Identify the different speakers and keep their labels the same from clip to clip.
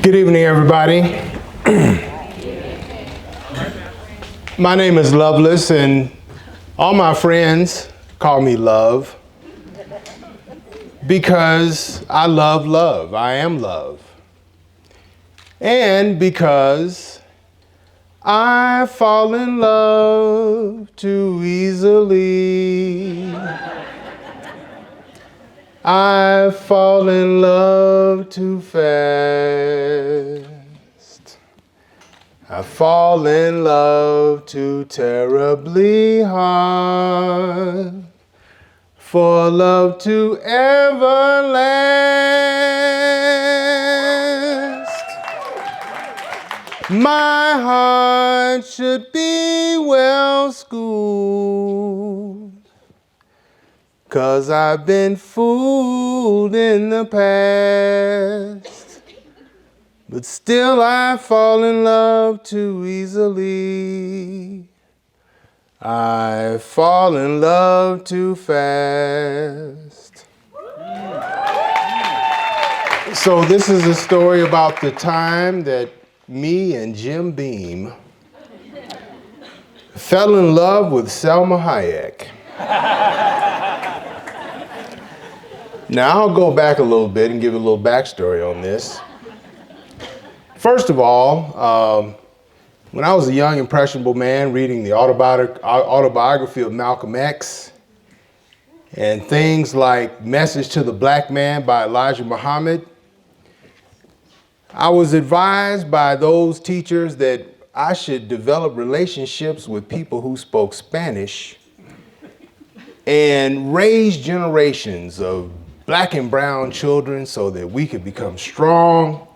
Speaker 1: Good evening, everybody. My name is Loveless, and all my friends call me Love because I love love. I am love. And because I fall in love too easily. I fall in love too fast. I fall in love too terribly hard for love to ever last. My heart should be well schooled, 'cause I've been fooled in the past, but still I fall in love too easily. I fall in love too fast. So this is a story about the time that me and Jim Beam fell in love with Selma Hayek. Now, I'll go back a little bit and give a little backstory on this. First of all, when I was a young, impressionable man reading the autobiography of Malcolm X and things like Message to the Black Man by Elijah Muhammad, I was advised by those teachers that I should develop relationships with people who spoke Spanish and raise generations of black and brown children so that we could become strong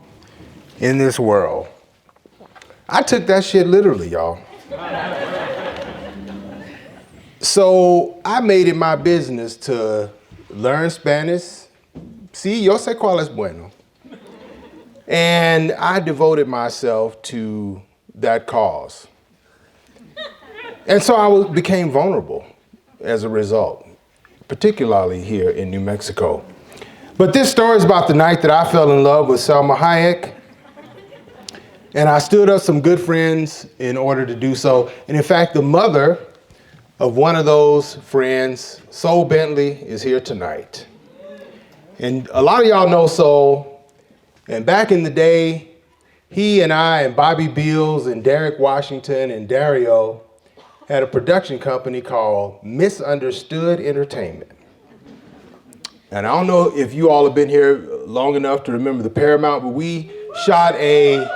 Speaker 1: in this world. I took that shit literally, y'all. So I made it my business to learn Spanish. Sí, yo sé cuál es bueno. And I devoted myself to that cause. And so I became vulnerable as a result, particularly here in New Mexico. But this story is about the night that I fell in love with Selma Hayek. And I stood up some good friends in order to do so. And in fact, the mother of one of those friends, Sol Bentley, is here tonight. And a lot of y'all know Sol. And back in the day, he and I and Bobby Beals and Derek Washington and Dario had a production company called Misunderstood Entertainment. And I don't know if you all have been here long enough to remember the Paramount, but we shot a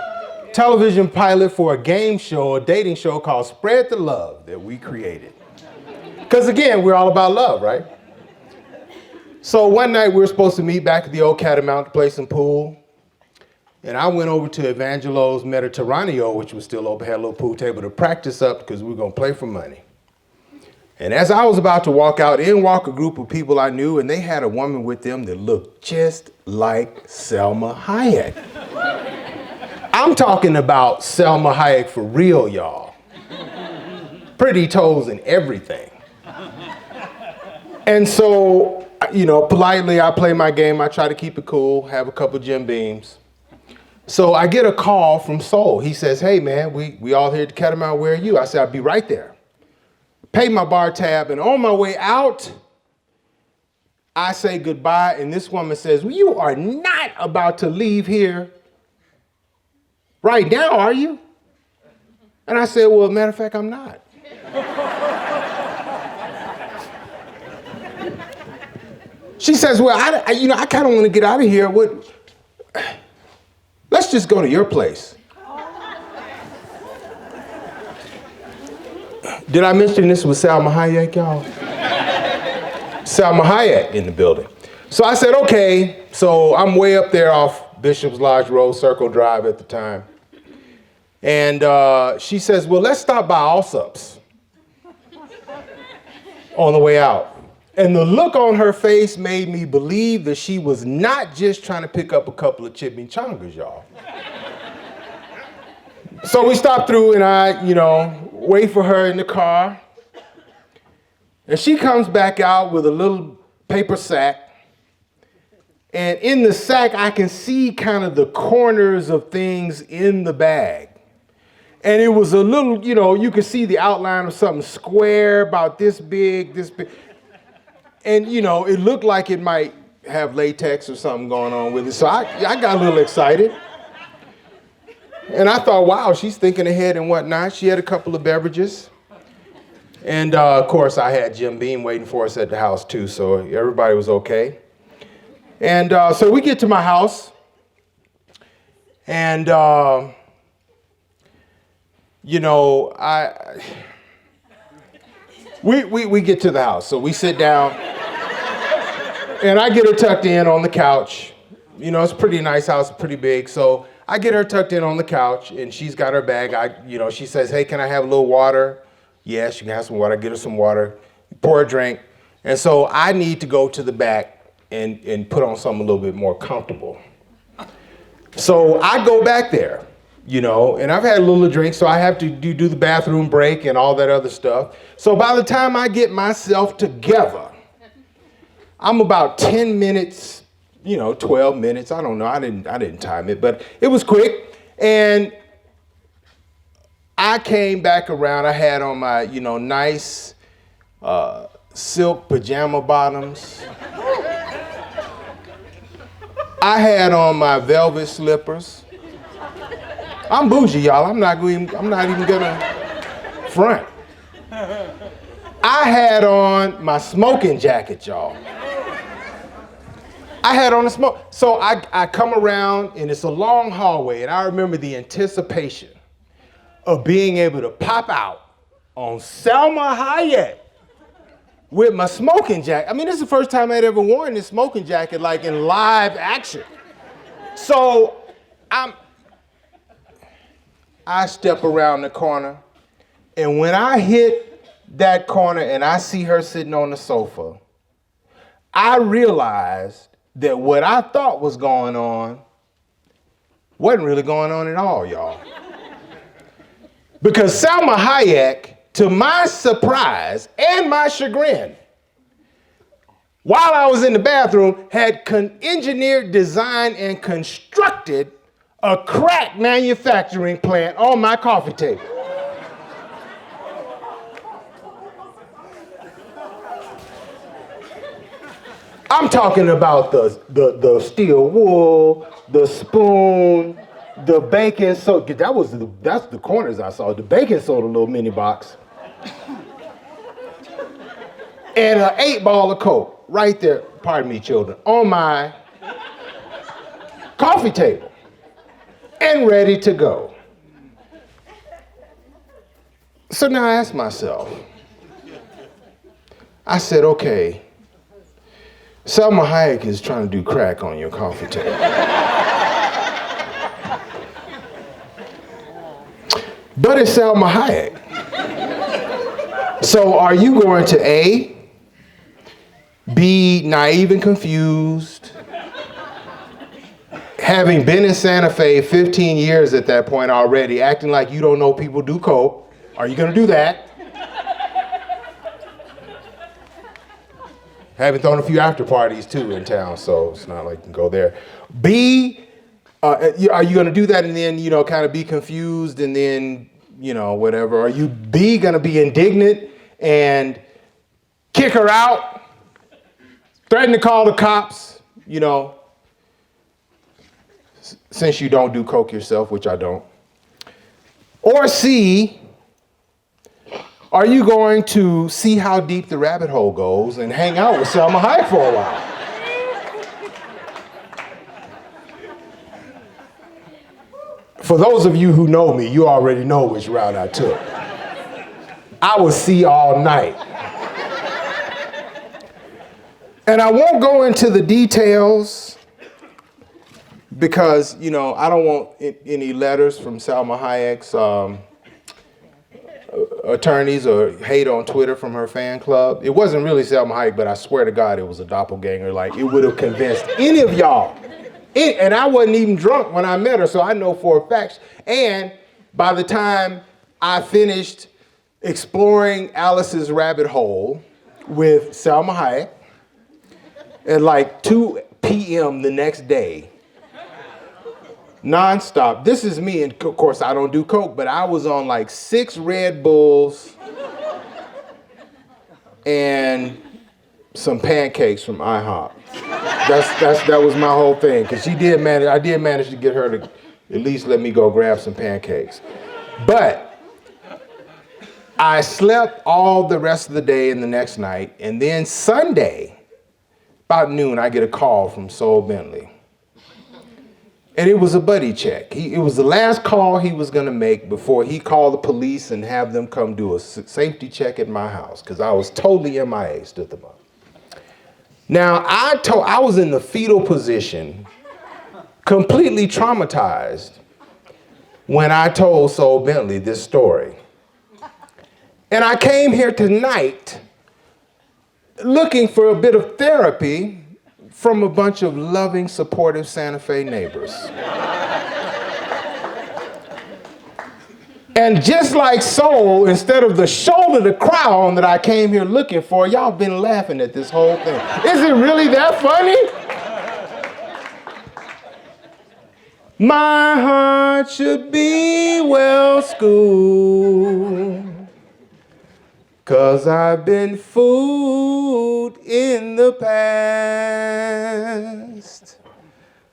Speaker 1: television pilot for a game show, a dating show called Spread the Love that we created. Because again, we're all about love, right? So one night we were supposed to meet back at the old Catamount to play some pool. And I went over to Evangelo's Mediterraneo, which was still open, had a little pool table to practice up because we were going to play for money. And as I was about to walk out, in walked a group of people I knew, and they had a woman with them that looked just like Selma Hayek. I'm talking about Selma Hayek for real, y'all. Pretty toes and everything. And so, politely, I play my game. I try to keep it cool, have a couple Jim Beams. So I get a call from Sol. He says, hey, man, we all here at the Catamount. Where are you? I said, I'll be right there. Pay my bar tab, and on my way out, I say goodbye, and this woman says, well, you are not about to leave here right now, are you? And I said, well, matter of fact, I'm not. She says, well, I kind of want to get out of here. Let's just go to your place. Did I mention this was Selma Hayek, y'all? Selma Hayek in the building. So I said, okay. So I'm way up there off Bishop's Lodge Road, Circle Drive at the time. And she says, well, let's stop by Allsup's on the way out. And the look on her face made me believe that she was not just trying to pick up a couple of chimichangas, y'all. So we stopped through and I, wait for her in the car. And she comes back out with a little paper sack And in the sack, I can see kind of the corners of things in the bag. And it was a little, you could see the outline of something square, about this big, this big. And, it looked like it might have latex or something going on with it. So I got a little excited. And I thought, wow, she's thinking ahead and whatnot. She had a couple of beverages. And, of course, I had Jim Beam waiting for us at the house, too, so everybody was okay. And so we get to my house, and, we get to the house. So we sit down, and I get her tucked in on the couch. It's a pretty nice house, pretty big. So I get her tucked in on the couch, and she's got her bag. She says, hey, can I have a little water? Yeah, she can have some water. I get her some water, pour a drink. And so I need to go to the back and put on something a little bit more comfortable. So I go back there, and I've had a little drink, so I have to do the bathroom break and all that other stuff. So by the time I get myself together, I'm about 10 minutes, 12 minutes. I don't know. I didn't time it, but it was quick. And I came back around. I had on my, nice silk pajama bottoms. I had on my velvet slippers. I'm bougie, y'all. I'm not even gonna front. I had on my smoking jacket, y'all. I had on a smoke. So I come around, and it's a long hallway, and I remember the anticipation of being able to pop out on Salma Hayek with my smoking jacket. I mean, this is the first time I'd ever worn this smoking jacket, like in live action. So I step around the corner, and when I hit that corner and I see her sitting on the sofa, I realized that what I thought was going on wasn't really going on at all, y'all. Because Salma Hayek, to my surprise and my chagrin, while I was in the bathroom, had engineered, designed, and constructed a crack manufacturing plant on my coffee table. I'm talking about the steel wool, the spoon, the baking soda. That's the corners I saw. The baking soda little mini box. And an 8-ball of Coke right there, pardon me, children, on my coffee table and ready to go. So now I asked myself, I said, okay, Salma Hayek is trying to do crack on your coffee table. But it's Salma Hayek. So are you going to A, be naive and confused, having been in Santa Fe 15 years at that point already, acting like you don't know people do coke? Are you going to do that? Having thrown a few after parties too in town, so it's not like you can go there. B, are you going to do that and then, kind of be confused and then, whatever? Are you B, going to be indignant and kick her out, threaten to call the cops, since you don't do coke yourself, which I don't? Or C, are you going to see how deep the rabbit hole goes and hang out with Salma Hayek for a while? For those of you who know me, you already know which route I took. I was C all night. And I won't go into the details because, I don't want any letters from Salma Hayek's attorneys or hate on Twitter from her fan club. It wasn't really Salma Hayek, but I swear to God it was a doppelganger. Like, it would have convinced any of y'all. And I wasn't even drunk when I met her, so I know for a fact. And by the time I finished exploring Alice's rabbit hole with Salma Hayek at like 2 p.m. the next day. Nonstop. This is me, and of course I don't do coke, but I was on like 6 Red Bulls and some pancakes from IHOP. That was my whole thing, because I did manage to get her to at least let me go grab some pancakes. But I slept all the rest of the day and the next night, and then Sunday, about noon, I get a call from Sol Bentley. And it was a buddy check. It was the last call he was gonna make before he called the police and have them come do a safety check at my house, because I was totally MIA, stood them up. Now, I was in the fetal position, completely traumatized, when I told Sol Bentley this story. And I came here tonight looking for a bit of therapy from a bunch of loving, supportive Santa Fe neighbors. And just like Sol, instead of the shoulder to cry on that I came here looking for, y'all been laughing at this whole thing. Is it really that funny? My heart should be well schooled, 'cause I've been fooled in the past.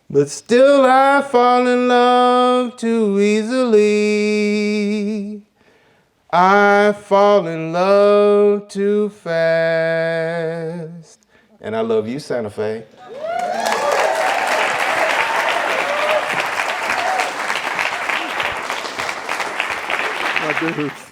Speaker 1: But still I fall in love too easily. I fall in love too fast. And I love you, Santa Fe.
Speaker 2: My dudes.